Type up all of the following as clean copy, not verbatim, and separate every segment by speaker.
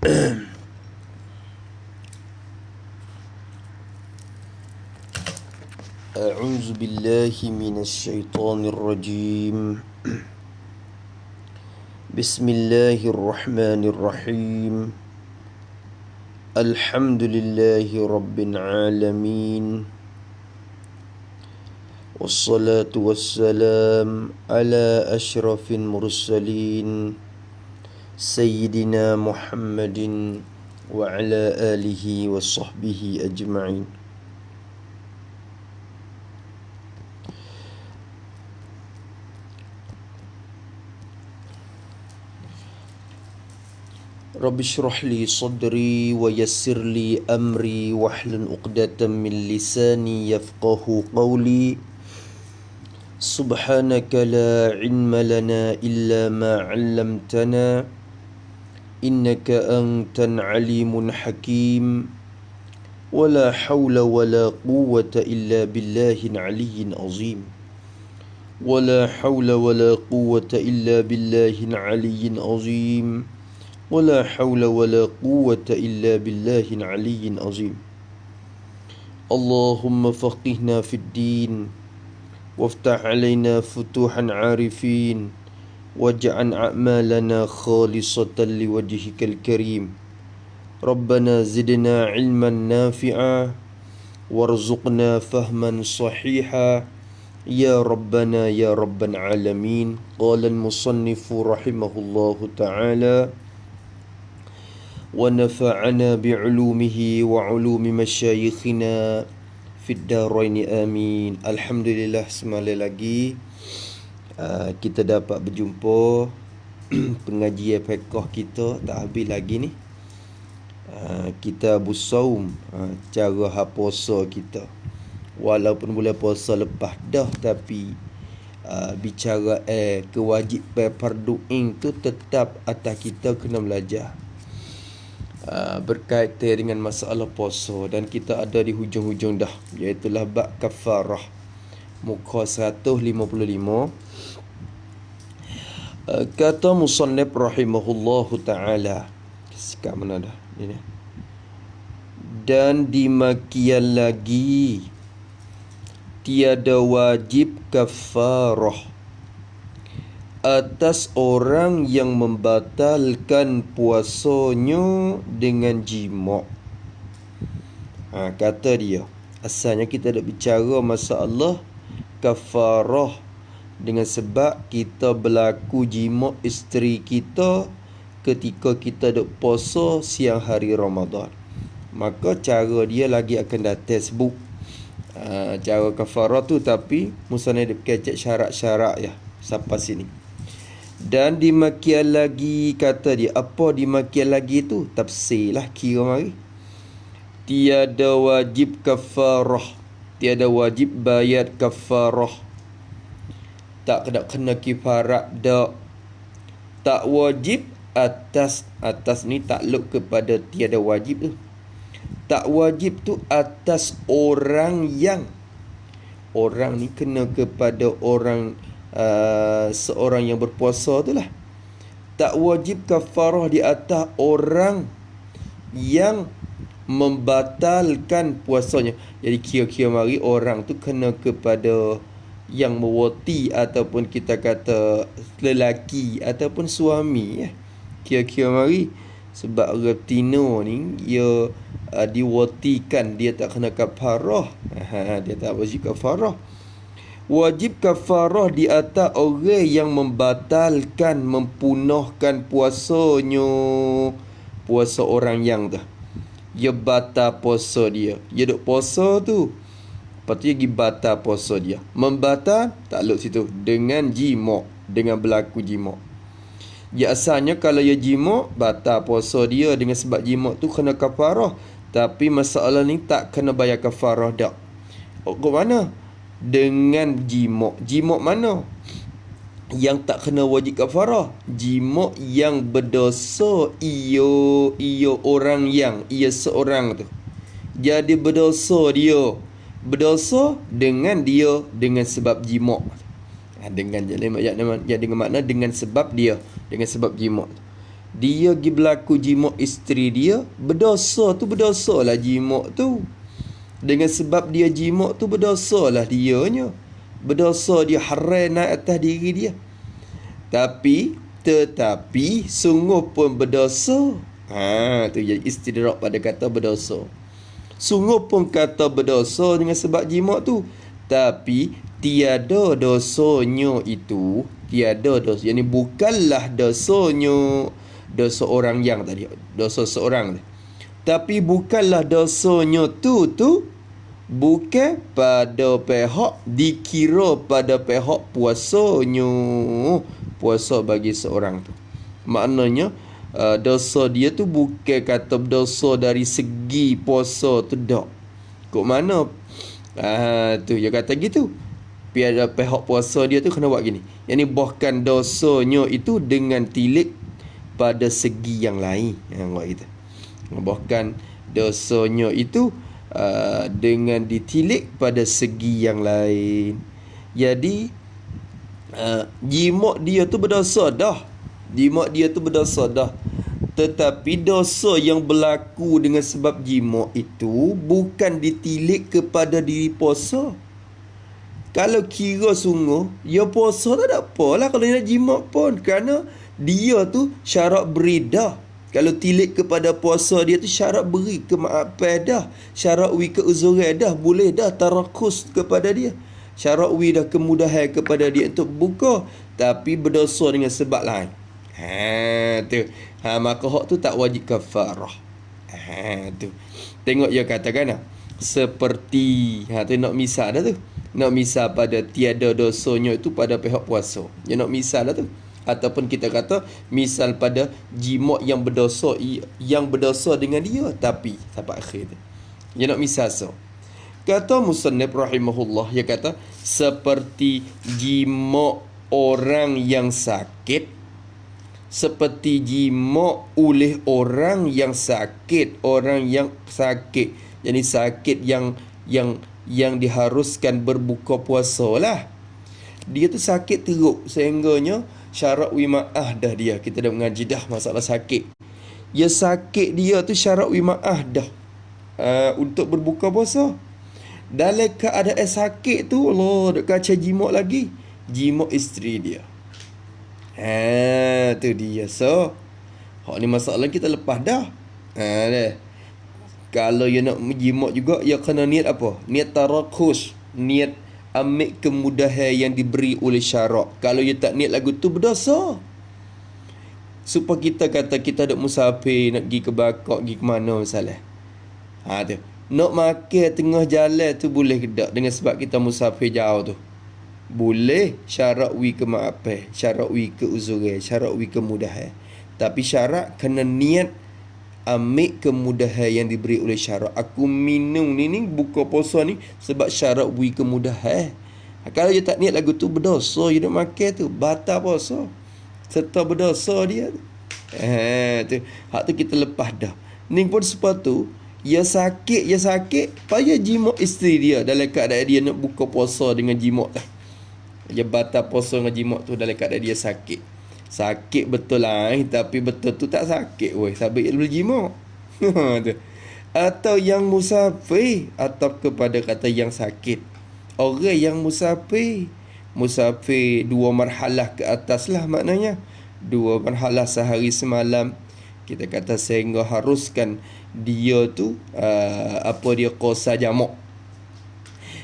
Speaker 1: أعوذ بالله من الشيطان الرجيم. بسم الله الرحمن الرحيم. الحمد لله رب العالمين، والصلاة والسلام على أشرف المرسلين سيدنا محمد وعلى آله وصحبه أجمعين. رب اشرح لي صدري ويسر لي أمري واحلل عقدة من لساني يفقه قولي. سبحانك لا علم لنا إلا ما علمتنا إنك أنت العليم الحكيم. ولا حول ولا قوة إلا بالله العلي العظيم. ولا حول ولا قوة إلا بالله العلي العظيم. ولا حول ولا قوة إلا بالله العلي العظيم. اللهم فقهنا في الدين، وافتح علينا فتوح عارفين، واجعل أعمالنا خالصة لوجهك الكريم. ربنا زدنا علما نافعا، وارزقنا فهما صحيحا يا ربنا يا رب العالمين. قال المصنف رحمه الله تعالى: ونفعنا بعلومه وعلوم مشايخنا في الدارين آمين. Alhamdulillah, semalam lagi kita dapat berjumpa. Pengajian fiqh kita tak habis lagi ni. Kita Saum, cara puasa kita. Walaupun bulan puasa lepas dah, tapi bicara kewajipan fardu ain tu tetap atas kita kena belajar. Berkaitan dengan masalah puasa, dan kita ada di hujung-hujung dah, iaitu bab kafarah, muka 155. Kata musannif rahimahullahu ta'ala, sekat mana dah ini? Dan demikian lagi tiada wajib kafarah atas orang yang membatalkan puasanya dengan jima'. Kata dia, asalnya kita nak bicara masalah kafarah dengan sebab kita berlaku jima' isteri kita ketika kita duk puasa siang hari Ramadan. Maka cara dia lagi akan datang sebut cara kafarah tu, tapi musnah dia kecek syarat-syarat ya sampai sini. Dan demikian lagi, kata dia, apa demikian lagi tu? Tafsir lah kira mari. Tiada wajib kafarah, tiada wajib bayar kafarah. Tak kena kifarat dak. Tak wajib atas ni takluk kepada tiada wajib tu. Tak wajib tu atas orang yang, orang ni kena kepada orang seorang yang berpuasa tu lah. Tak wajib kafarah di atas orang yang membatalkan puasanya. Jadi kira-kira mari orang tu kena kepada yang mewati, ataupun kita kata lelaki ataupun suami ya. Kira-kira mari, sebab retina ni dia diwatikan, dia tak kena kafarah. Dia tak wajib kafarah. Wajib kafarah di atas orang yang membatalkan, mempunahkan puasanya. Puasa orang yang tu, dia batal puasa dia. Dia duk puasa tu, lepas tu dia pergi batal puasa dia. Membatal, takluk situ, dengan jima', dengan berlaku jima'. Ya asalnya kalau dia jima', batal puasa dia dengan sebab jima' tu kena kafarah. Tapi masalah ni tak kena bayar kafarah dak. Kok mana? Dengan jima'. Jima' mana yang tak kena wajib kafarah? Jima' yang berdosa ia orang yang, ia seorang tu. Jadi berdosa dia. Berdosa dengan dia, dengan sebab jima'. Dengan makna dengan sebab dia, dengan sebab jima'. dia pergi berlaku jima' isteri dia, berdosa tu berdosalah jima' tu. Dengan sebab dia jima' tu berdosalah dianya. Berdosa dia haram naik atas diri dia. Tetapi sungguh pun berdosa. Tu jadi istidrak pada kata berdosa. Sungguh pun kata berdosa dengan sebab jima' tu. Tapi tiada dosanya itu. Tiada dosa. Yang ni bukanlah dosanya dosa orang yang tadi. Dosa seorang. Tapi bukanlah dosanya tu bukan pada pihak, dikira pada pihak puasanya. Puasa bagi seorang tu. Maknanya dosa dia tu bukan kata dosa dari segi puasa tu dak. Kok mana? Tu dia kata gitu. Pada pihak puasa dia tu kena buat gini. Yang ni bahkan dosanya itu dengan tilik pada segi yang lain. Buat gitu. Bahkan dosanya itu dengan ditilik pada segi yang lain. Jadi jima' dia tu berdosa dah. Jima' dia tu berdosa dah. Tetapi dosa yang berlaku dengan sebab jima' itu bukan ditilik kepada diri puasa. Kalau kira sungguh, ya puasa tak ada apalah kalau nak jima' pun. Kerana dia tu syarat beridah. Kalau tilik kepada puasa dia tu syarat beri kemaafan dah. Syarat wi keuzuran dah. Boleh dah tarakus kepada dia. Syarat wi dah kemudahan kepada dia untuk buka. Tapi berdosa dengan sebab lain. Tu. Maka hak tu tak wajib kafarah. Tu. Tengok dia katakan seperti tu nak misal dah tu. Nak misal pada tiada dosanya itu pada pihak puasa. Dia nak misal dah tu. Ataupun kita kata misal pada jima' yang berdosa dengan dia tapi sampai akhir tu. Dia nak misal so. Kata musannif rahimahullah, dia kata seperti jima' orang yang sakit, seperti jima' oleh orang yang sakit, jadi sakit yang diharuskan berbuka puasa lah. Dia tu sakit teruk sehingganya syarat wima'ah dah dia. Kita dah mengaji dah masalah sakit. Ya sakit dia tu syarat wima'ah dah untuk berbuka puasa. Dalam keadaan sakit tu Allah dek kaca jima' lagi. Jima' isteri dia. Tu dia. So hak ni masalah kita lepas dah. Kalau you nak jima' juga, ya kena niat apa? Niat tarakus. Niat ambil kemudahan yang diberi oleh syarak. Kalau you tak niat lagu tu berdosa. Supaya kita kata kita ada musafir, nak pergi ke Bakak, pergi ke mana misalnya. Tu. Nak makan tengah jalan tu boleh ke tak? Dengan sebab kita musafir jauh tu. Boleh. Syarat wi kemaafan. Syarat wi keuzuran. Syarat wi kemudahan. Tapi syarat kena niat ambil kemudahan yang diberi oleh syarat. Aku minum ni buka puasa ni sebab syarat beri kemudahan. Kalau dia tak niat lagu tu berdosa, dia nak makan tu batal puasa. Serta berdosa dia tu. Tu. Hak tu kita lepas dah. Ni pun sepatu ya sakit payah jima' isteri dia dalam keadaan dia nak buka puasa dengan jima' tu. Dia batal puasa dengan jima' tu dalam keadaan dia sakit. Sakit betul lah tapi betul tu tak sakit sabit dia boleh jima'. Atau yang musafir, atau kepada kata yang sakit. Orang yang musafir dua marhalah ke atas lah maknanya. Dua marhalah sehari semalam. Kita kata sehingga haruskan dia tu dia qasa jamak.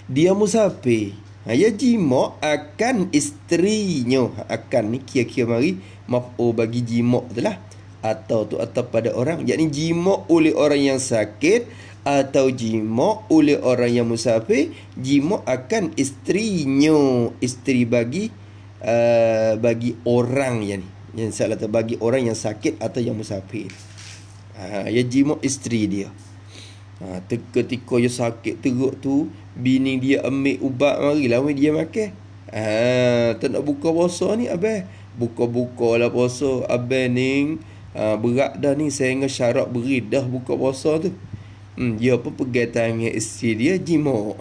Speaker 1: Dia musafir. Ya jima' akan isterinya. Akan ni kira-kira mari maf'ul bagi jima' tu lah. Atau pada orang. Yakni jima' oleh orang yang sakit atau jima' oleh orang yang musafir. Jima' akan isterinya. Isteri bagi orang yang ni. Yang saya kata bagi orang yang sakit atau yang musafir. Ya jima' isteri dia. Ketika dia sakit teruk tu, bini dia ambil ubat marilah dia makan. Tak nak buka puasa ni abang. Buka-buka lah puasa. Abang ni berat dah ni sehingga syarat beri dah buka puasa tu. Dia pun pegang tangan isteri dia jima'.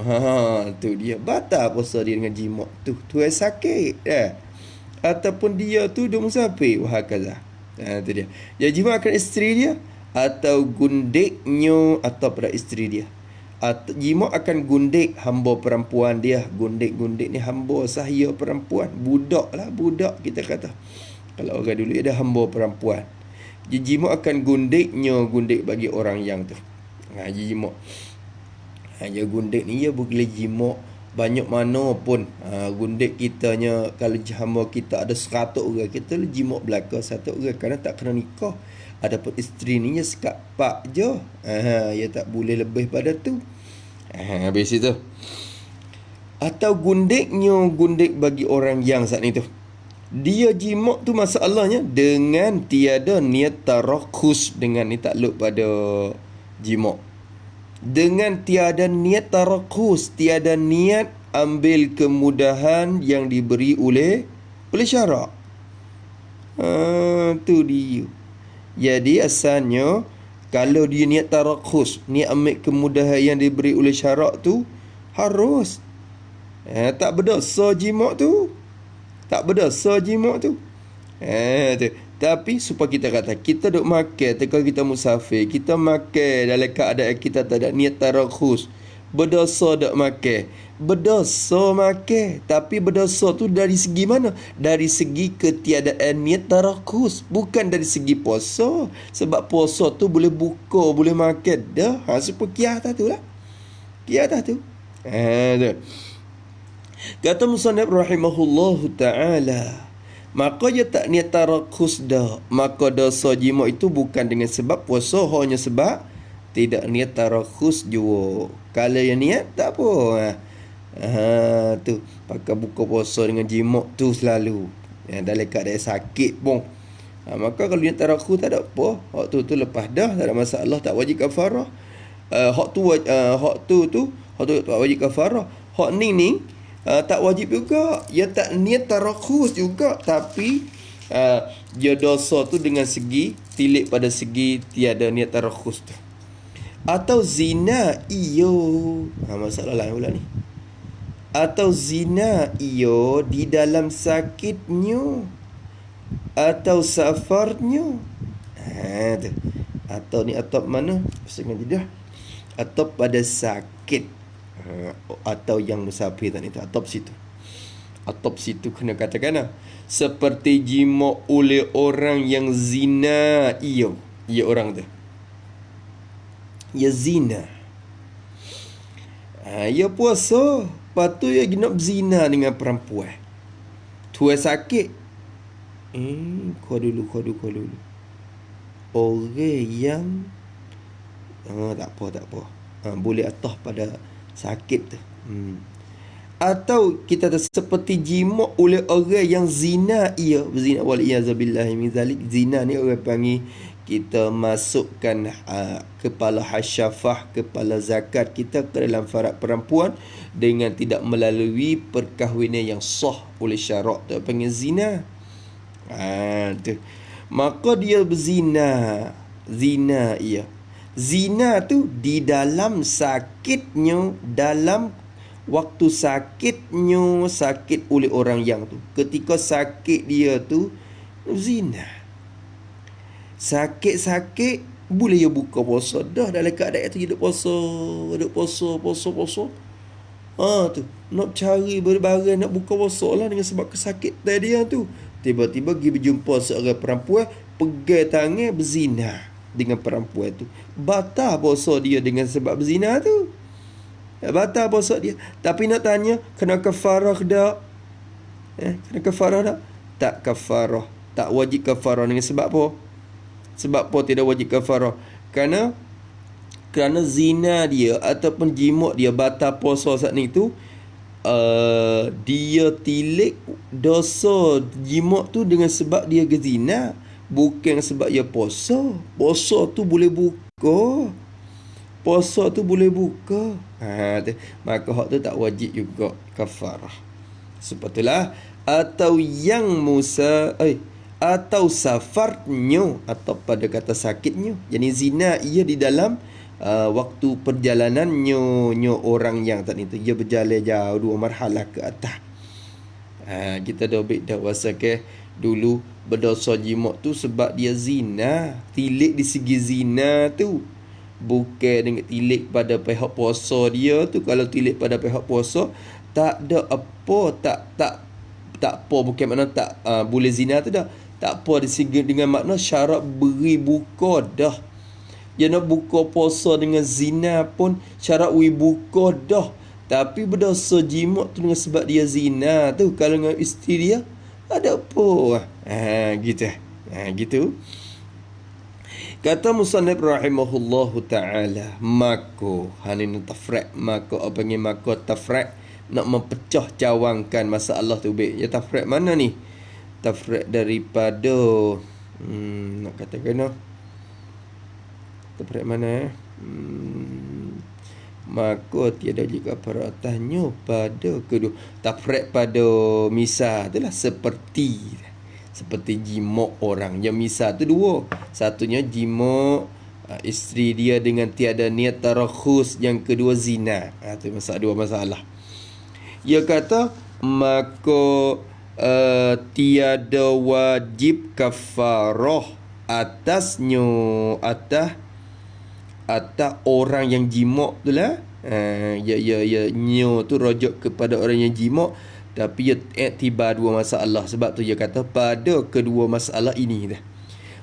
Speaker 1: Tu dia batal puasa dia dengan jima' tu. Tu yang sakit. Ataupun dia tu dia musafir. Wahakalah. Itu dia. Dia jima akan isteri dia atau gundiknya atau pada isteri dia. Atau jima akan gundik hamba perempuan dia. Gundik-gundik ni hamba sahaya perempuan. Budak lah, budak kita kata. Kalau orang dulu ada hamba perempuan. Jima akan gundiknya, gundik bagi orang yang tu. Jima. Dia gundik ni dia boleh jima banyak mana pun. Gundik kitanya, kalau hamba kita ada 100 orang, kita jima belaka 1 orang kerana tak kena nikah. Adapun isteri ni dia sekat pak je. Dia tak boleh lebih pada tu. Habis itu. Atau gundiknya, gundik bagi orang yang saat ni tu. Dia jima tu masalahnya dengan tiada niat tarakhus. Dengan ni takluk pada jima. Dengan tiada niat tarakhus, tiada niat ambil kemudahan yang diberi oleh syarak. Tu dia. Jadi asalnya kalau dia niat tarakhus, niat ambil kemudahan yang diberi oleh syarak tu harus. Tak berdosa jima tu. Tak berdosa jima tu. Tu. Tapi supaya kita kata kita duk makan, kalau kita musafir, kita makan dalam keadaan kita tak ada niat tarakhus. Berdosa duk makan. Berdosa makan, tapi berdosa tu dari segi mana? Dari segi ketiadaan niat tarakhus, bukan dari segi puasa. Sebab puasa tu boleh buka, boleh makan dah. Supaya kiah tak tu lah. Kiah tak tu. Tu. Kata musannif rahimahullahu ta'ala, maka dia tak niat tarakhus dah. Maka dosa jima itu bukan dengan sebab puasa, hanya sebab tidak niat tarakhus jua. Kalau yang niat tak apa. Tu pakai buka puasa dengan jima tu selalu. Dalam keadaan sakit pun. Maka kalau niat tarakhus tak ada apa. Hak tu lepas dah, tak ada masalah, tak wajib kafarah. Hak tu tak wajib kafarah. Hak ni tak wajib juga. Dia tak niat tarakhus juga, tapi dia dosa tu dengan segi tilik pada segi tiada niat tarakhus tu. Atau zina masalah lain pula ni. Atau zina di dalam sakitnya atau safarnya. Tu. Atau ni atau mana? Pasal tidak. Atau pada sakit. Atau yang musafir tadi tu, atop situ. Atop situ kena katakan seperti jima oleh orang yang zina. Ia orang tu. Ia zina. Ia puasa, patut ia nak zina dengan perempuan. Tua sakit. Kau dulu. Orang yang tak apa. Boleh atah pada sakit tu. Atau kita seperti jima oleh orang yang zina. Zina waliyazabillahi min zalik. Zina ni orang panggil, kita masukkan kepala hasyafah, kepala zakat kita ke dalam farad perempuan dengan tidak melalui perkahwinan yang sah oleh syarak, tu panggil zina. Tu. Maka dia berzina. Zina tu di dalam sakitnya, dalam waktu sakitnya, sakit oleh orang yang tu. Ketika sakit dia tu zina. Sakit boleh dia buka puasa dah dalam keadaan tu dia duk puasa. Tu nak cari barang nak buka puasa lah dengan sebab kesakitan dia tu. Tiba-tiba pergi berjumpa seorang perempuan, pegang tangan berzina dengan perempuan tu. Batal puasa dia dengan sebab berzina tu. Batal puasa dia. Tapi nak tanya, kena kafarah tak? Kena kafarah tak? Tak kafarah. Tak wajib kafarah dengan sebab apa? Sebab apa tidak wajib kafarah? Kerana zina dia ataupun jima dia batal puasa saat ni tu, dia tilik dosa jima tu dengan sebab dia gezina, bukan sebab dia puasa. Puasa tu boleh buka. Maka hak tu tak wajib juga kafarah. Sebab atau yang atau safarnya, atau pada kata sakitnya. Jadi zina ia di dalam waktu perjalanannya orang yang tadi tu, dia berjalan jauh 2 marhalah ke atas. Kita dah beda wasa ke Dulu berdosa jimat tu sebab dia zina. Tilik di segi zina tu, bukan dengan tilik pada pihak puasa dia tu. Kalau tilik pada pihak puasa, tak ada apa, tak apa, bukan makna tak boleh zina tu dah. Tak apa di segi dengan makna syarat beri buka dah. Dia nak buka puasa dengan zina pun syarat buka dah. Tapi berdosa jimat tu dengan sebab dia zina tu. Kalau dengan isteri dia, ada apa? Gitu. Gitu. Kata musannif rahimahullahu ta'ala, mako hanin tafraq, mako apa panggil mako tafraq, nak mempecah cawangkan masalah tu baik. Ya tafraq mana ni? Tafraq daripada nak katakan tafraq mana? Maka tiada juga peratannya pada kedua. Tafraq pada misal itulah seperti jimat orang. Yang misal tu dua. Satunya jimat isteri dia dengan tiada niat tarakhus. Yang kedua zina. Itu dua masalah. Ia kata maka tiada wajib kafarah atasnya atas orang yang jimat tu lah. Nyo tu rujuk kepada orang yang jimat, tapi ia iktibar dua masalah. Sebab tu dia kata pada kedua masalah ini dah,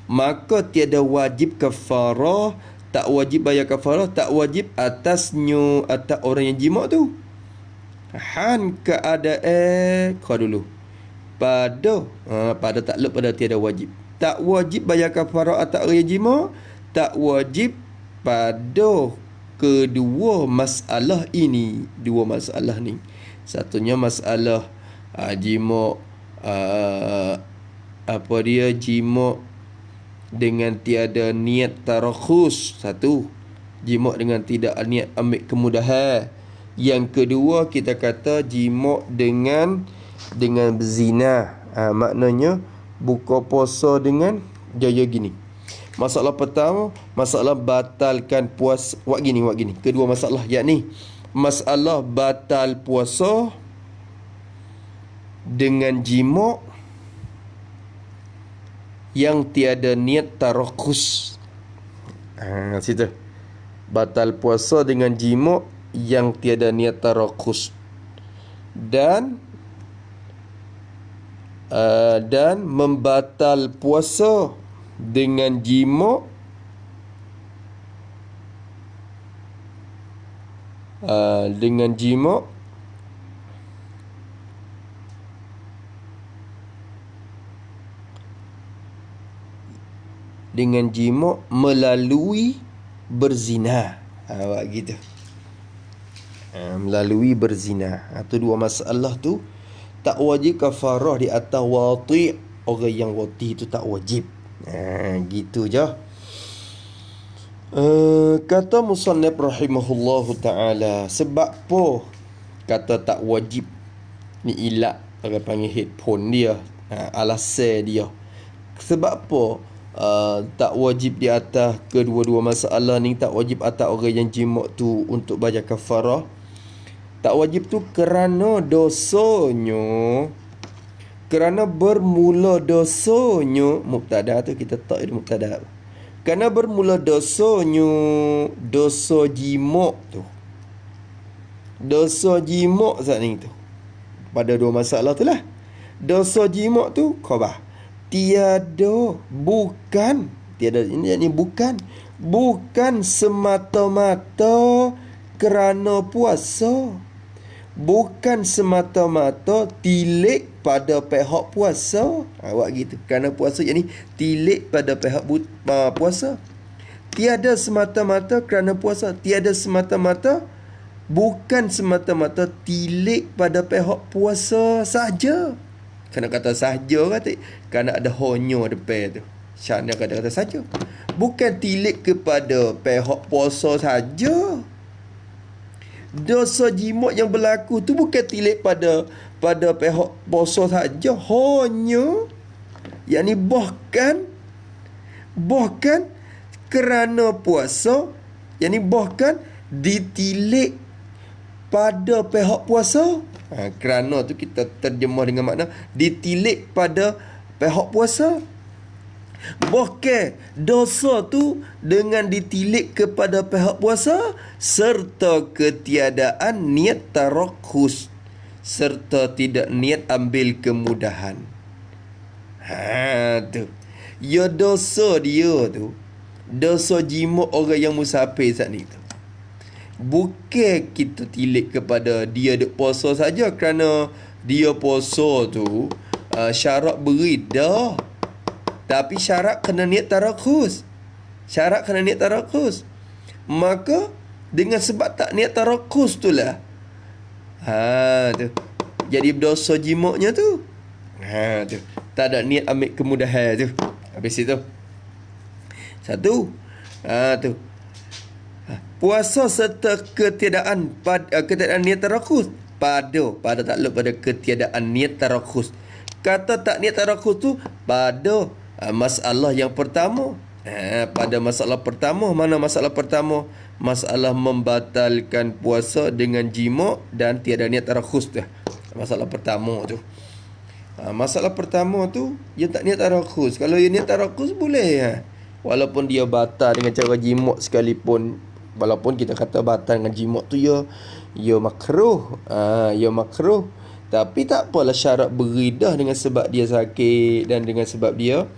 Speaker 1: maka tiada wajib kafarah, tak wajib bayar kafarah, tak wajib atasnya atas orang yang jimat tu. Han keadaan kau dulu pada takluk pada tiada wajib. Tak wajib bayar kafarah atas orang yang jimat, tak wajib pada kedua masalah ini. Dua masalah ni, satunya masalah jimat jimat dengan tiada niat tarakhus. Satu, jimat dengan tidak niat ambil kemudahan. Yang kedua kita kata jimat dengan berzina. Maknanya buka puasa dengan jaya gini. Masalah pertama, masalah batalkan puasa. Wak gini. Kedua masalah, yakni masalah batal puasa dengan jimat yang tiada niat tarakhus. Situ. Batal puasa dengan jimat yang tiada niat tarakhus. Dan membatal puasa dengan jimat melalui berzina. Awak gitu. Melalui berzina. Itu dua masalah tu. Tak wajib kafarah di atas wati'. Orang yang wati tu tak wajib. Gitu je. Kata musannif rahimahullahu ta'ala, sebab apa kata tak wajib ni? Ilat orang panggil headphone dia, alasan dia. Sebab apa tak wajib di atas kedua-dua masalah ni? Tak wajib atas orang yang jimat tu untuk bayar kafarah. Tak wajib tu kerana dosanya, kerana bermula dosanya. Mubtada tu kita tak ada mubtada. Kerana bermula dosanya dosa jimat tu. Dosa jimat saat ni tu. Pada dua masalah tu lah. Dosa jimat tu khabar. Bukan semata-mata kerana puasa. Bukan semata-mata tilik pada pihak puasa. Awak gitu. Kerana puasa jadi tilik pada pihak puasa. Tiada semata-mata kerana puasa. Tiada semata-mata, bukan semata-mata tilik pada pihak puasa saja. Kena kata saja kata. Kerana ada honyo depan tu. Syarnya kata saja. Bukan tilik kepada pihak puasa saja. Dosa jimat yang berlaku tu bukan tilik pada pihak puasa saja. Hanya, yakni bahkan kerana puasa, yakni bahkan ditilik pada pihak puasa. Kerana tu kita terjemah dengan makna ditilik pada pihak puasa. Bahkan dosa tu dengan ditilik kepada pihak puasa serta ketiadaan niat tarakhus serta tidak niat ambil kemudahan. Tu. Ya dosa dia tu, dosa jima orang yang musafir saat ni tu. Bukan kita tilik kepada dia duk puasa saja kerana dia puasa tu syarat beri dah. Tapi syarat kena niat tarakhus. Syarat kena niat tarakhus. Maka dengan sebab tak niat tarakhus tu lah. Tu. Jadi berdosa jimaknya tu. Tu. Tak ada niat ambil kemudahan tu. Habis itu. Satu. Tu. Puasa serta ketiadaan niat tarakhus. Pada takluk pada ketiadaan niat tarakhus. Kata tak niat tarakhus tu pada masalah yang pertama. Pada masalah pertama, mana masalah pertama? Masalah membatalkan puasa dengan jima dan tiada niat tarakhus tu. Masalah pertama tu. Masalah pertama tu dia tak niat tarakhus. Kalau dia niat tarakhus boleh. Walaupun dia batal dengan cara jima sekalipun, walaupun kita kata batal dengan jima tu ya makruh. Ya makruh. Tapi tak apalah syarat beridah dengan sebab dia sakit dan dengan sebab dia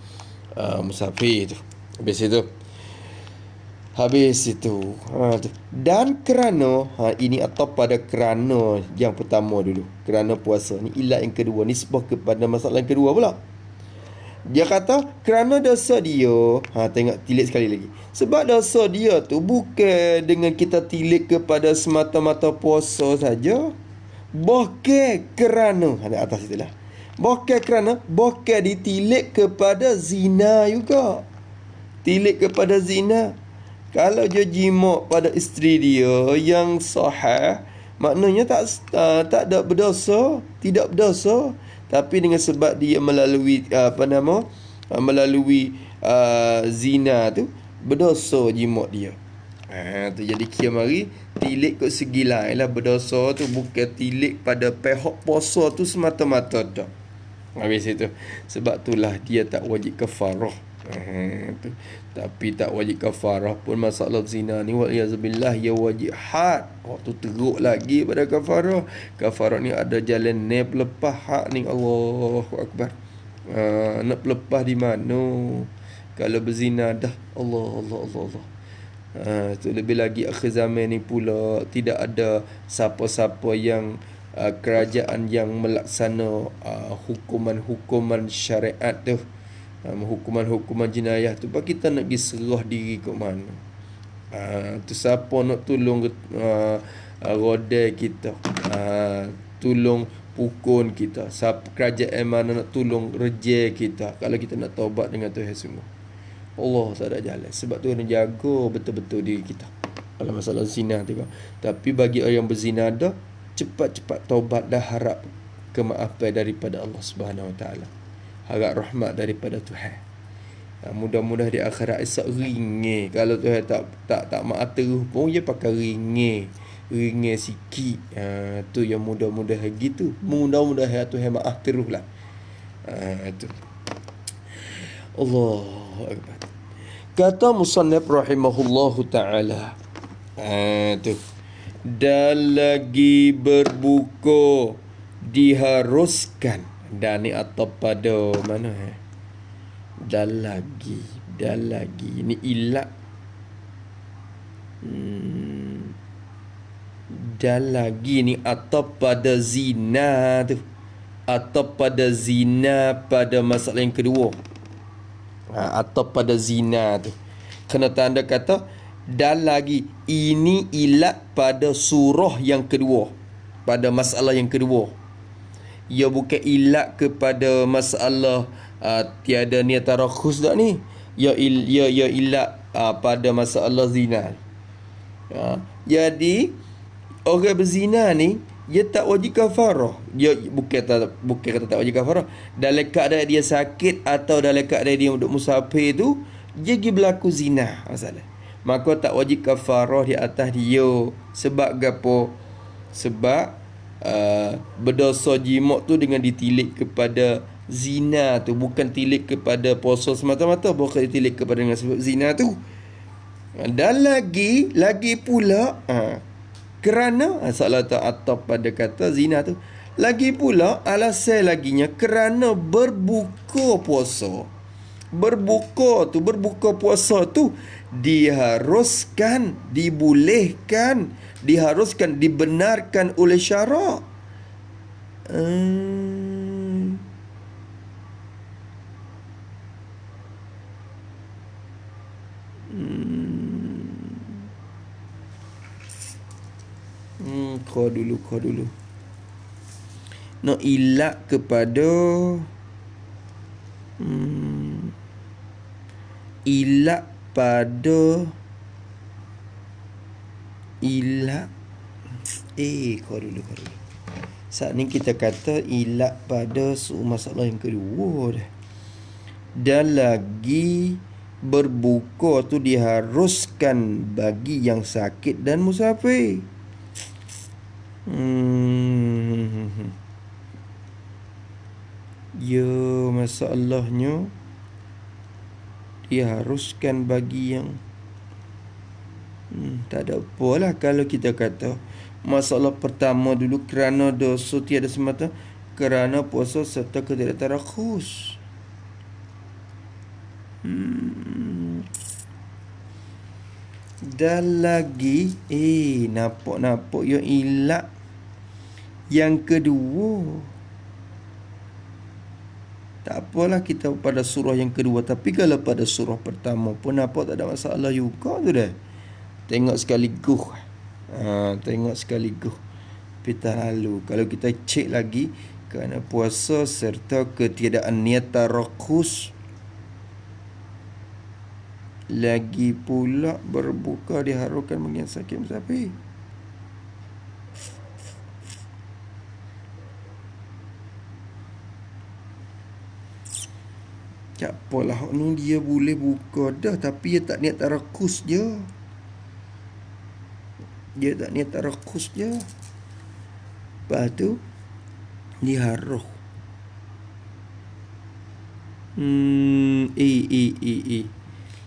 Speaker 1: musafir tu. Habis itu. Dan kerana ini atau pada kerana yang pertama dulu. Kerana puasa ni ilat yang kedua. Nisbah kepada masalah yang kedua pula. Dia kata kerana dosa dia. Tengok tilik sekali lagi. Sebab dosa dia tu bukan dengan kita tilik kepada semata-mata puasa saja. Bahkan kerana atas itulah. Bahkan ditilik kepada zina juga. Tilik kepada zina. Kalau dia jima pada isteri dia yang sahih, maknanya tak ada berdosa, tidak berdosa. Tapi dengan sebab dia melalui zina tu, berdosa jima dia. Tu jadi kiamari tilik kot segi lain lah. Berdosa tu bukan tilik pada pihak puasa tu semata-mata dah. Habis itu. Sebab itulah dia tak wajib kafarah. Tapi tak wajib kafarah pun masalah zina ni waliyazubillah ya wajib had. Waktu teruk lagi pada kafarah. Kafarah ni ada jalan ni pelepah hak ni. Allahu Akbar. Nak pelepah di mana? Kalau berzina dah Allah. Tu lebih lagi akhir zaman ni pula tidak ada siapa-siapa yang kerajaan yang melaksana hukuman-hukuman syariat tu, hukuman-hukuman jenayah tu. Pak kita nak pergi serah diri ke mana? Tu siapa nak tolong roda kita, tolong pukul kita? Siapa kerajaan mana nak tolong rejek kita kalau kita nak taubat dengan Tuhan sungguh? Allah tak ada jalan. Sebab tu kena jaga betul-betul diri kita kalau masalah zina tu. Tapi bagi orang yang berzina dah, cepat-cepat taubat dah, harap kemaafan daripada Allah Subhanahu Wa Taala, harap rahmat daripada Tuhan. Mudah-mudah di akhirat esok ringgit. Kalau Tuhan tak maaf terus pun dia pakai ringgit sikit. Tu yang mudah-mudahan gitu. Mudah-mudahan Tuhan maaf teruslah. Tu Allahu Akbar. Kata musannaf rahimahullahu ta'ala, tu dan lagi berbuka diharuskan. Dan ni atau pada mana? Dan lagi ni ilat. Dan lagi ni atau pada zina tu, atau pada zina pada masalah yang kedua. Atau pada zina tu kena tanda kata dan lagi. Ini ilat pada surah yang kedua, pada masalah yang kedua. Ia bukan ilat kepada masalah tiada niat tarakhus dak ni. Ya ilat pada masalah zina. Jadi orang berzina ni dia tak wajib kafarah. Dia bukan kata tak wajib kafarah. Dalam keadaan dia sakit atau dalam keadaan dia duduk musafir tu, dia pergi berlaku zina masalah. Maka tak wajib kafarah di atas dia. Sebab gapo? Sebab berdosa jimat tu dengan ditilik kepada Zina tu bukan tilik kepada puasa semata-mata, bukan tilik kepada dengan sebab zina tu. Dan lagi pula kerana salah atap pada kata zina tu. Lagi pula alasan laginya kerana berbuka puasa. Berbuka puasa tu diharuskan, dibolehkan, diharuskan, dibenarkan oleh syarak. Kau dulu. Nak ilak kepada ilak pada ilak kau dulu. Saat ni kita kata ilak pada masalah yang kedua dah. Dan lagi berbuka tu diharuskan bagi yang sakit dan musafir. Ya, masalahnya diharuskan bagi yang tak ada apalah kalau kita kata masalah pertama dulu kerana dosa tiada semata, kerana puasa serta ketidaktarakhus. Dan lagi nampak yang ilak yang kedua. Tak apalah kita pada surah yang kedua, tapi kalau pada surah pertama pun nampak tak ada masalah juga tu dah. Tengok sekaligus. Tengok sekaligus. Kita lalu kalau kita cek lagi kerana puasa serta ketiadaan niat tarakhus. Lagi pula berbuka diharuskan bagi yang sakit musafir. Tak apalah ni dia boleh buka dah, tapi dia tak niat tarakhus je. Lepas tu diharuh.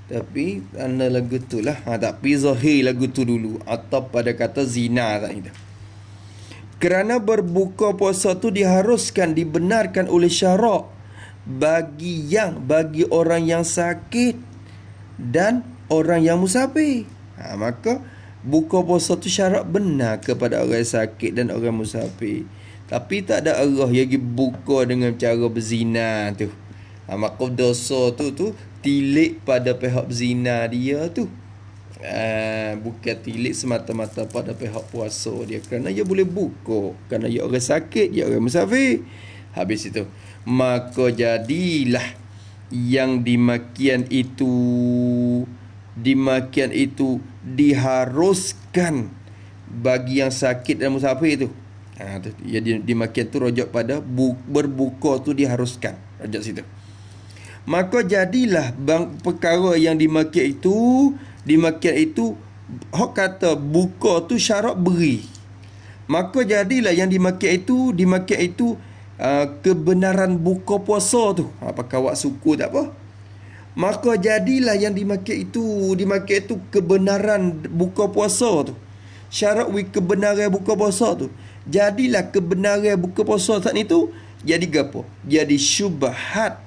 Speaker 1: Tapi anda lagu tu lah. Tapi zahir lagu tu dulu. Atau pada kata zina tak itu. Kerana berbuka puasa tu diharuskan, dibenarkan oleh syarak bagi orang yang sakit dan orang yang musafir. Maka buka puasa tu syarat benar kepada orang sakit dan orang musafir. Tapi tak ada arah yang buka dengan cara berzina tu. Maka dosa tu tilik pada pihak zina dia tu. Bukan tilik semata-mata pada pihak puasa dia, kerana dia boleh buka kerana dia orang sakit, dia orang musafir. Habis itu maka jadilah yang demikian itu diharuskan bagi yang sakit dan musafir itu. Jadi demikian tu rujuk pada berbuka tu diharuskan. Rujuk situ. Maka jadilah perkara yang demikian itu hak kata buka tu syarat beri. Maka jadilah yang demikian itu kebenaran buka puasa tu. Pakai awak suku tak apa. Maka jadilah yang dimakai itu kebenaran buka puasa tu. Syarat kebenaran buka puasa tu. Jadilah kebenaran buka puasa saat itu jadi gapo? Jadi syubhat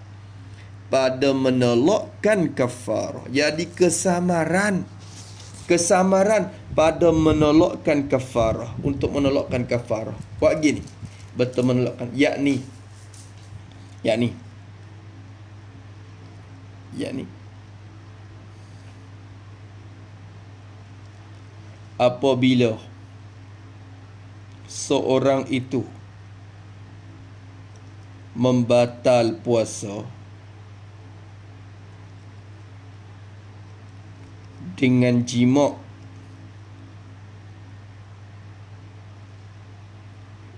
Speaker 1: pada menolakkan kafarah. Jadi kesamaran pada menolakkan kafarah, untuk menolakkan kafarah. Buat gini. Betul menolakkan, yakni apabila seorang itu membatal puasa dengan jima'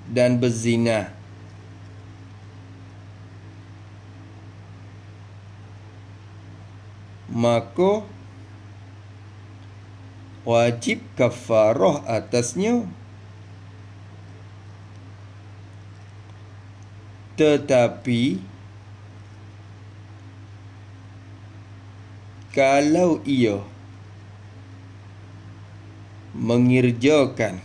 Speaker 1: dan berzina, maka wajib kafarah atasnya. Tetapi kalau ia mengerjakan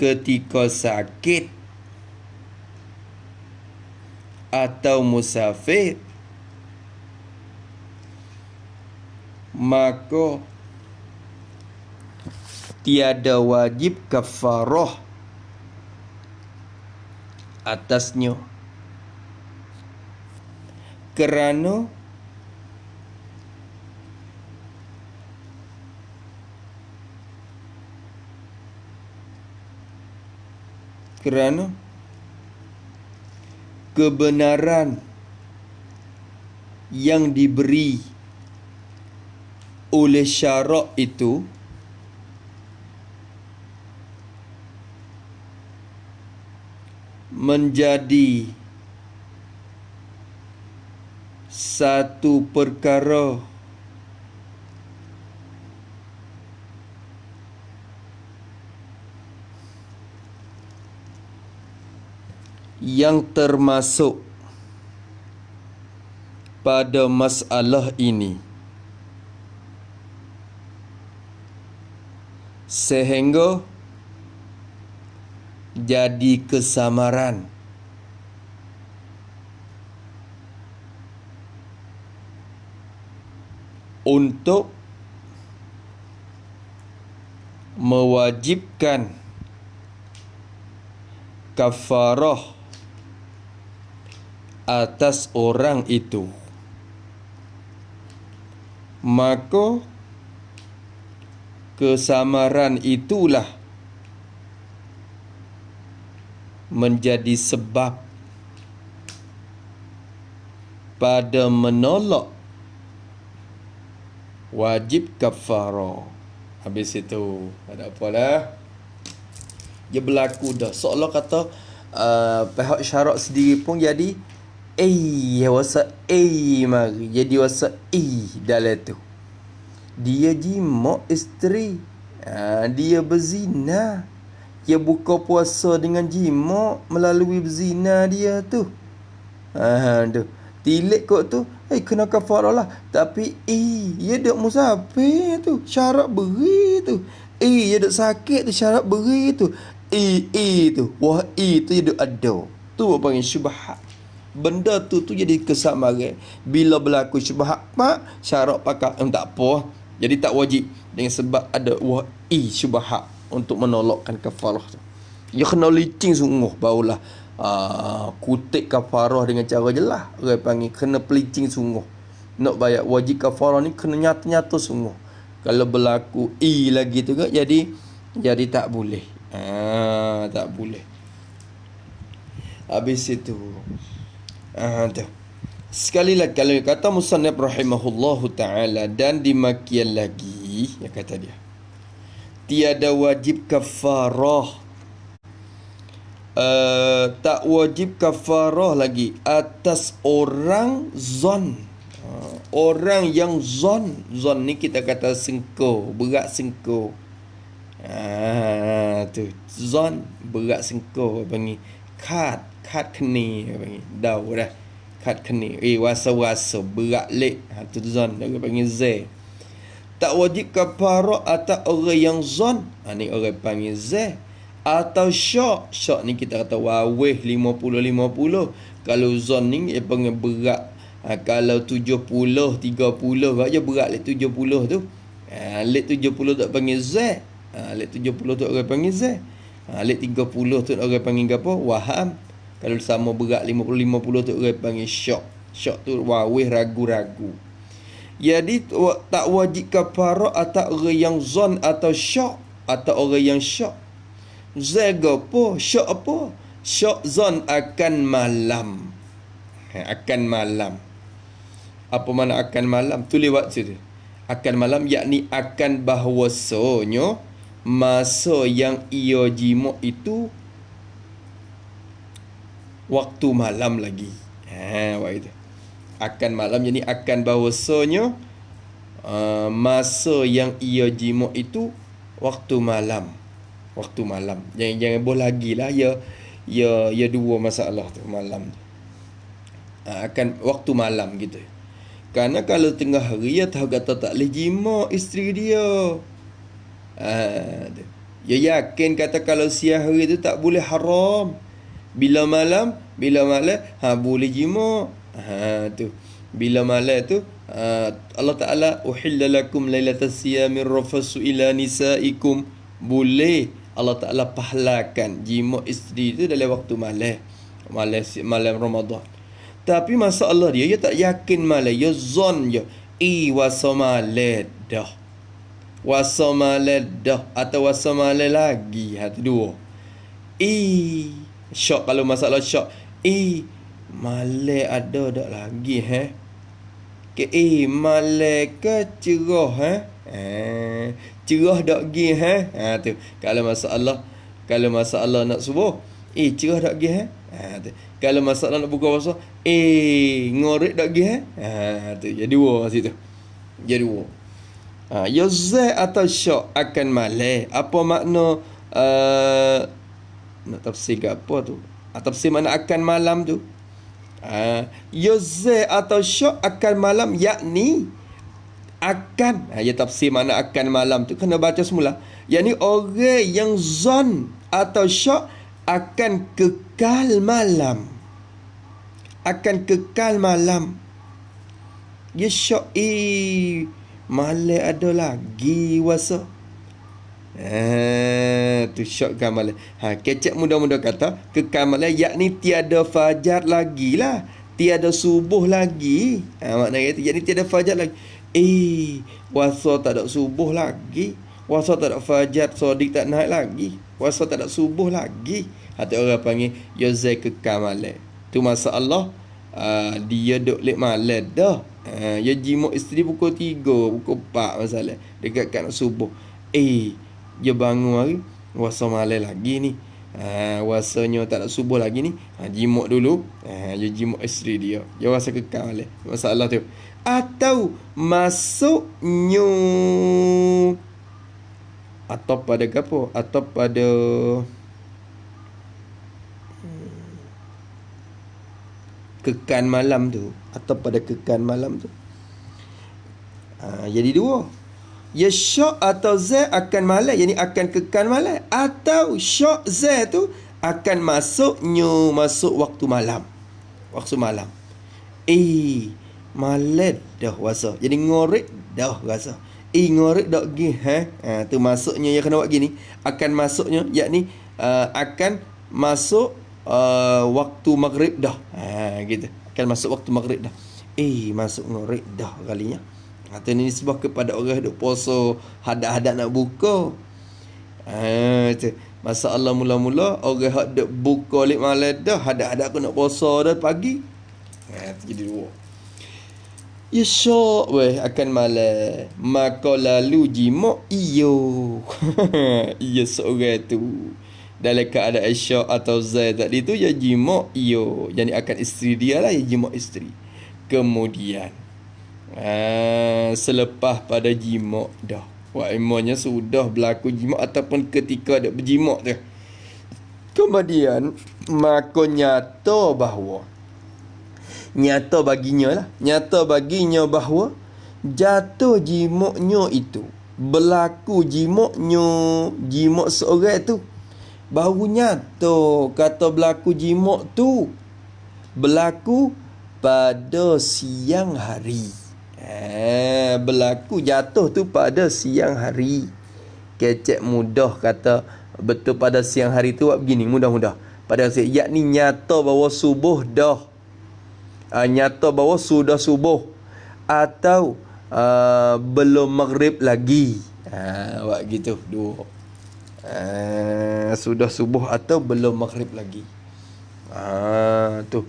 Speaker 1: ketika sakit atau musafir, maka tiada wajib kafarah atasnya, kerana kebenaran yang diberi oleh syarak itu menjadi satu perkara yang termasuk pada masalah ini, sehingga jadi kesamaran untuk mewajibkan kafarah atas orang itu, maka kesamaran itulah menjadi sebab pada menolak wajib kafarah. Habis itu ada apa dah? Dia berlaku dah. Seolah kata pihak syarak sendiri pun jadi wasa mari. Jadi wasa dalam tu. Dia jima isteri. Dia berzina. Dia buka puasa dengan jima melalui berzina dia tu. Tu. Tilik kot tu. Kena kafarah lah. Tapi dia duk musafir tu. Syarat beri tu. Dia duk sakit tu. Syarat beri tu. Tu. Wah tu dia duk ada. Tu panggil syubhat. Benda tu jadi kesamaran. Bila berlaku syubhat mak, syarat pakai tak apa. Jadi tak wajib. Dengan sebab ada wah syubhat untuk menolakkan kafarah tu. Dia kena licin sungguh barulah kutip kafarah dengan cara jelas. Orang panggil kena pelicing sungguh. Nak bayar wajib kafarah ni kena nyata-nyata sungguh. Kalau berlaku lagi tu kan jadi tak boleh. Tak boleh. Habis itu tu. Sekali lagi kalau kata musannaf rahimahullahu taala dan dimakian lagi, ya kata dia, tiada wajib kafarah, tak wajib kafarah lagi atas orang zon. Orang yang zon ni kita kata sengko, berat sengko. Tu zon berat sengko panggil kad keni panggil dah kad keni wasa-wasa berat lek. Tu zon dia panggil z. Tak wajib kafarah atas orang yang zon, ni orang panggil z. Atau syak ni kita kata wawih 50-50. Kalau zon ni dia panggil berat. Kalau 70-30 aja berat lek 70 tu. Lek 70 tak panggil z. Lek 70 tu orang panggil z. Lek 30 tu orang panggil apa? Waham. Kalau sama berat 50-50 tu orang panggil syak. Syak tu wawih ragu-ragu. Jadi tak wajib kafarah atas orang yang zon atau syak atau orang yang syak. Zaga apa? Syak apa? Syak zon akan malam. Akan malam. Apa makna akan malam? Tulis waktu tu. Akan malam yakni akan bahawasanya masa yang ia jima itu waktu malam lagi. Waktu itu. Akan malam jadi akan bahawasanya masa yang ia jima itu waktu malam. Waktu malam. Jangan boleh lagi lah ya dua masalah tu malam tu. akan waktu malam gitu. Kerana kalau tengah hari dia tahu kata tak boleh jima isteri dia. Tu. Dia yakin kata kalau siang hari tu tak boleh haram. Bila malam boleh jima. Tu. Bila malam tu Allah Ta'ala uhilla lakum lailatas siyamir rafasu ila nisaikum. Boleh Allah Ta'ala pahlakan jima isteri tu dalam waktu malam Ramadan. Tapi masalah dia tak yakin malam, dia zon je. Wasa malam dah. Wasa malam dah atau wasa malam lagi. Tu dua. Syok kalau masalah syok. Malam ada tak lagi malam ke cerah cerah tak lagi tu. Kalau masalah nak subuh, cerah tak lagi tu. Kalau masalah nak buka puasa, ngorek tak lagi tu. Jadi dua situ. Jadi dua. Yazai atau syok akan malam. Apa makna nak tafsir ke apa tu? Tafsir makna akan malam tu. Yazai atau syok akan malam, yakni akan. Ya tafsir makna akan malam tu kena baca semula. Yakni orang yang zon atau syok akan kekal malam. Akan kekal malam. Dia syok malam ada lagi wasa. Tu syok kan malam. Kecek mudah-mudah kata kekal malam yakni tiada fajar lagi lah. Tiada subuh lagi. Maknanya itu yakni tiada fajar lagi. Wasa tak ada subuh lagi. Wasa tak ada fajar sodik tak naik lagi. Wasa tak ada subuh lagi. Hati orang panggil yazai kekal malam. Tu masalah dia duduk lek malam dah. Dia jima isteri pukul 3, pukul 4 masalah. Dekat kat subuh. Dia bangun hari wasa malam lagi ni. Wasanya tak ada subuh lagi ni. Jima dulu. Dia jima isteri dia. Dia wasa kekal malam. Masalah tu. Atau masuknya atau pada apa? Atau pada kekan malam tu, atau pada kekan malam tu. Jadi dua. Ya syok atau zai akan malam, yakni akan kekan malam, atau syok zai tu akan masuk waktu malam. Waktu malam. Malam dah wasa. Jadi ngorek dah rasa. Ngorek dah pergi tu masuknya yang kena buat gini. Akan masuknya yakni akan masuk waktu maghrib dah. Gitu. Akan masuk waktu maghrib dah. Masuk ngorek dah kalinya. Itu ni nisbah kepada orang duk puasa hadap-hadap nak buka. Tu. Masalah mula-mula orang hak duk buka lek malam dah, hadap-hadap aku nak puasa dah pagi. Jadi dua. Ya syok akan malam. Maka lalu jima iya seorang tu. Dalam keadaan syok atau zai tadi tu ya jima yani akan isteri dia lah, ya jima isteri. Kemudian selepas pada jima dah, imamnya sudah berlaku jima ataupun ketika ada berjima tu, kemudian maka nyata baginya bahawa jatuh jimuknya itu, berlaku jimuk seorang tu, baru nyata kata berlaku jimuk tu berlaku pada siang hari. Berlaku jatuh tu pada siang hari. Kecek mudah kata betul pada siang hari tu buat begini, mudah-mudah. Pada yakni nyata bahawa subuh dah. Nyata bahawa sudah subuh atau belum maghrib lagi. Buat gitu dua. Sudah subuh atau belum maghrib lagi. Tu.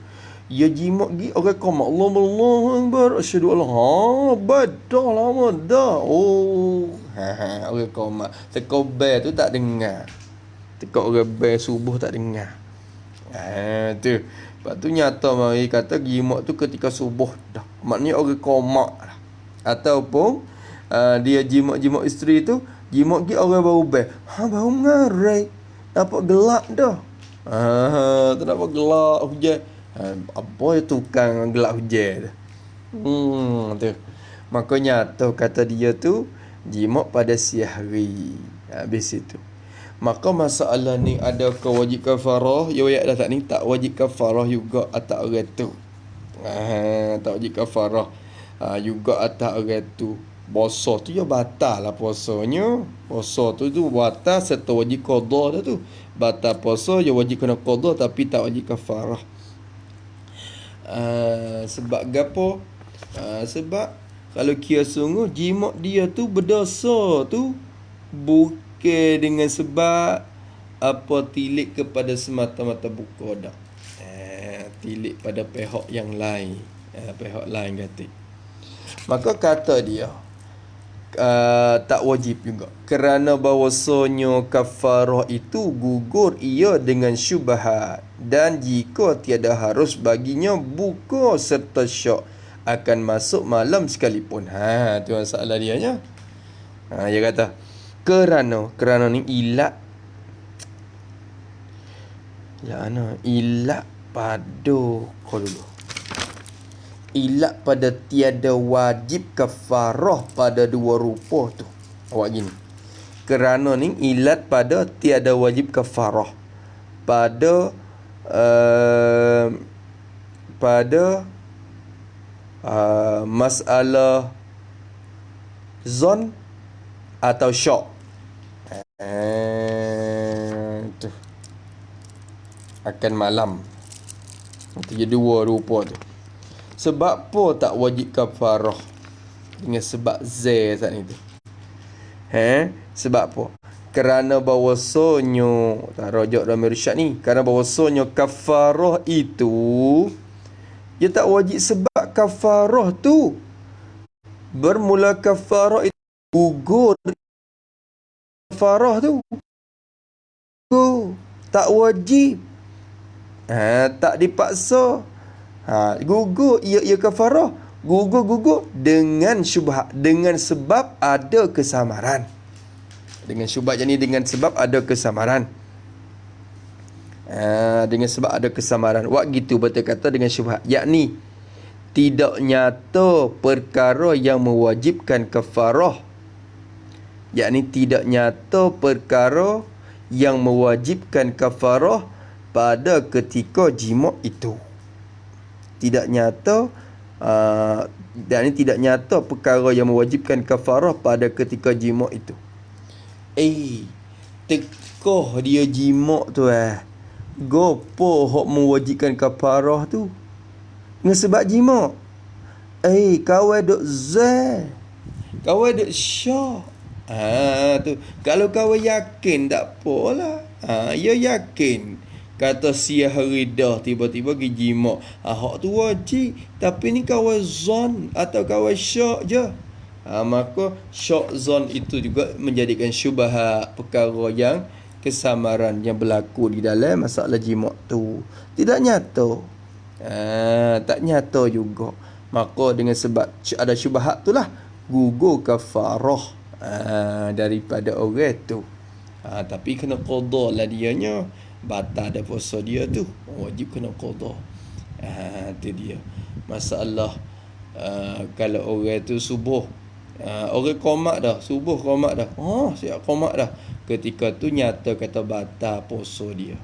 Speaker 1: Ya jimat gi orang qama Allahu akbar asyhadu Allah badah lama dah. Orang qama teko bel tu tak dengar. Teko orang bel subuh tak dengar. Tu. Lepas tu nyata mari kata jimat tu ketika subuh dah. Maknanya orang qama lah. Ataupun dia jimat isteri tu jimat gi orang baru bel. Baru mengarai. Nampak gelap dah. Tak nampak gelap hujan. Apa ya tukang gelap hujan tu. Tu. Makanya tu kata dia tu jimat pada siang hari. Habis itu. Maka masalah ni ada wajib kafarah, ya dah tak ni tak wajib kafarah juga atas orang tu. Tak wajib kafarah. Juga atas orang tu. Puasa tu ya batal lah puasanya. Puasa tu batal serta wajib qada dah tu. Batal puasa ya wajib kena qada tapi tak wajib kafarah. Sebab gapo? Sebab kalau kira sungguh jimat dia tu berdosa tu bukan dengan sebab apa tilik kepada semata-mata buka dak. Tilik pada pihak yang lain. Pihak lain kata. Maka kata dia tak wajib juga kerana bahawasanya kafarah itu gugur ia dengan syubhat dan jika tiada harus baginya buka serta syak akan masuk malam sekalipun. Tu masalah dia nya. Dia kata kerana ni ilat ilat pada dulu. Ilat pada tiada wajib kafarah pada dua rupa tu. Awak gini. Kerana ni ilat pada tiada wajib kafarah pada masalah zon atau syak. Tu. Akan malam. Itu jadi dua rupa tu. Sebab apa tak wajib kafarah? Dengan sebab Z saat ni tu. Sebab apa? Kerana bahawasanya tak rojak dalam irsyad ni, kerana bahawasanya kafarah itu dia tak wajib sebab kafarah tu bermula kafarah itu gugur kafarah tu. Tak wajib. Tak dipaksa. Gugur ia kafarah. Gugur dengan syubhat, dengan sebab ada kesamaran. Dengan syubhat jadi dengan sebab ada kesamaran. Dengan sebab ada kesamaran. Wak gitu betul kata dengan syubhat, yakni tidak nyata perkara yang mewajibkan kafarah. Yakni tidak nyata perkara yang mewajibkan kafarah pada ketika jimat itu. Tidak nyata dan ini tidak nyata perkara yang mewajibkan kafarah pada ketika jimat itu. Tekoh dia jimat tu gopo hok mewajibkan kafarah tu dengan sebab jimat. Kawan duk zai, kawan duk syak. Tu kalau kawan yakin tak apalah. Ya yakin kata siang hari dah tiba-tiba pergi jimat. Hak tu wajib. Tapi ni kawan zon atau kawan syak je. Maka syak zon itu juga menjadikan syubhat perkara yang kesamaran yang berlaku di dalam masalah jimat tu. Tidak nyata. Tak nyata juga. Maka dengan sebab ada syubhat tu lah gugur kafarah daripada orang tu. Tapi kena qada lah dianya. Batal dah puasa dia tu, wajib kena qada. Tu dia masalah. Kalau orang tu subuh, orang qomat dah, subuh qomat dah, siap qomat dah, ketika tu nyata kata batal puasa dia.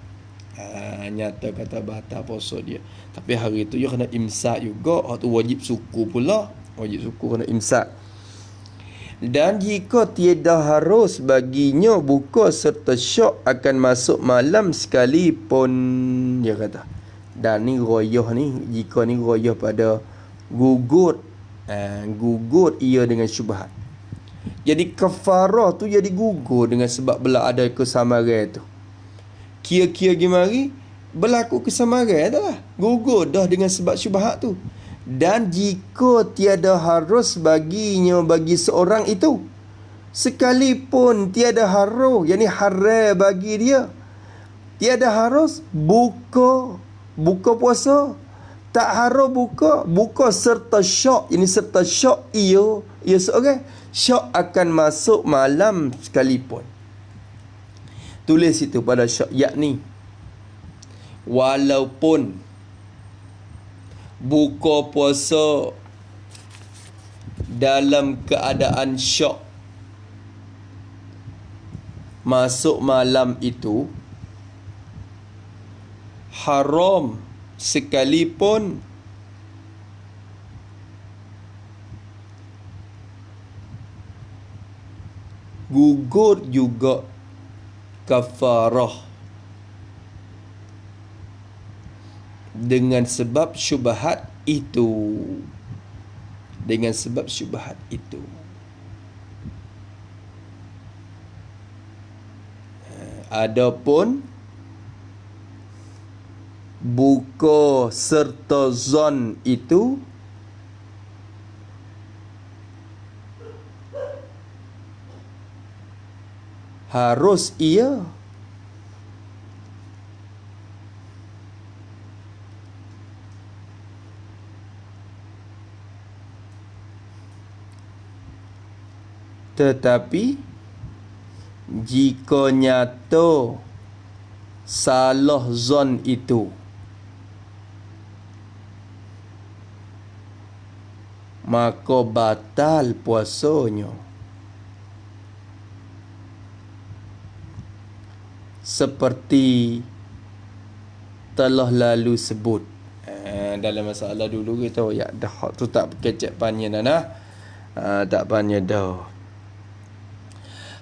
Speaker 1: Nyata kata batal puasa dia, tapi hari tu dia kena imsak juga. Tu wajib suku pula, wajib suku kena imsak. Dan jika tiada harus baginya buka serta syak akan masuk malam sekalipun, dia kata. Dan ni royah ni, jika ni royah pada gugur ia dengan syubhat. Jadi kafarah tu jadi gugur dengan sebab belah ada kesamaran tu. Kira-kira gimari berlaku kesamaran dah lah. Gugur dah dengan sebab syubhat tu. Dan jika tiada harus baginya bagi seorang itu, sekalipun tiada harus, yakni haram bagi dia, tiada harus buka puasa, tak harus buka serta syak, ini serta syak ia seorang syak akan masuk malam sekalipun. Tulis itu pada syak, yakni walaupun buka puasa dalam keadaan syok masuk malam itu haram sekalipun gugur juga kafarah dengan sebab syubhat itu. Dengan sebab syubhat itu. Adapun buka serta zon itu harus ia tetapi jika nyata salah zon itu maka batal puasanya. Seperti telah lalu sebut dalam masalah dulu kita ya dah tu tak kecek panjang dah tak panjang dah.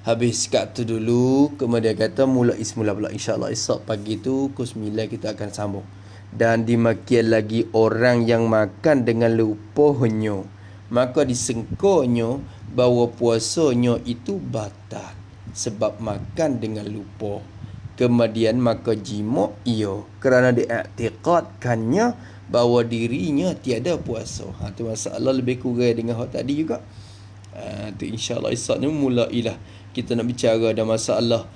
Speaker 1: Habis kat tu dulu, kemudian kata mulai semula pula insya-Allah esok pagi tu pukul 9 kita akan sambung. Dan dimakian lagi orang yang makan dengan lupanya, maka disengkonya bahawa puasanya itu batal sebab makan dengan lupa. Kemudian maka jima ia kerana diiktikadkannya bahawa dirinya tiada puasa. Tu masalah lebih kurang dengan hak tadi juga. Tu insya-Allah esok ni mulailah kita nak bicara ada masalah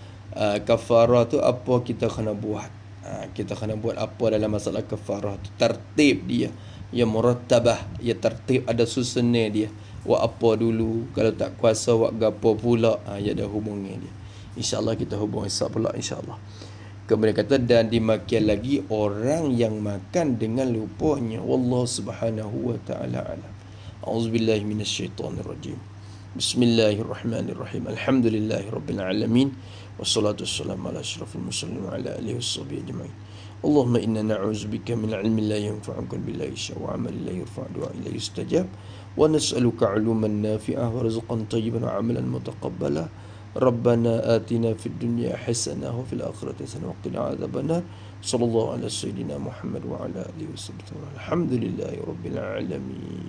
Speaker 1: kafarah tu apa kita kena buat. Kita kena buat apa dalam masalah kafarah tu. Tertib dia. Ya murattabah. Ya tertib ada susunnya dia. Buat apa dulu. Kalau tak kuasa buat gapo pula. Ya ada hubungnya dia. InsyaAllah kita hubung esok pula insyaAllah. Kemudian kata dan dimakian lagi orang yang makan dengan lupanya. Wallahu subhanahu wa ta'ala alam. A'udzubillahi minasyaitanirrajim. Bismillahirrahmanirrahim. Alhamdulillahi rabbil alamin. Wassalatu wassalamu ala asyrafil mursalin wa ala alihi washabihi ajma'in. Allahumma inna na'udzubika min ilmin la yanfa'u billahi syai'a wa 'amalin la yurfa'u du'a ila yustajab wa nas'aluka 'uluman nafi'ah wa rizqan thayyiban wa 'amalan mutaqabbala. Rabbana atina fid dunya hasanah wa fil akhirati hasanah wa qina adzabannar. Sallallahu ala sayyidina Muhammad wa ala alihi wasallam. Alhamdulillahi rabbil alamin.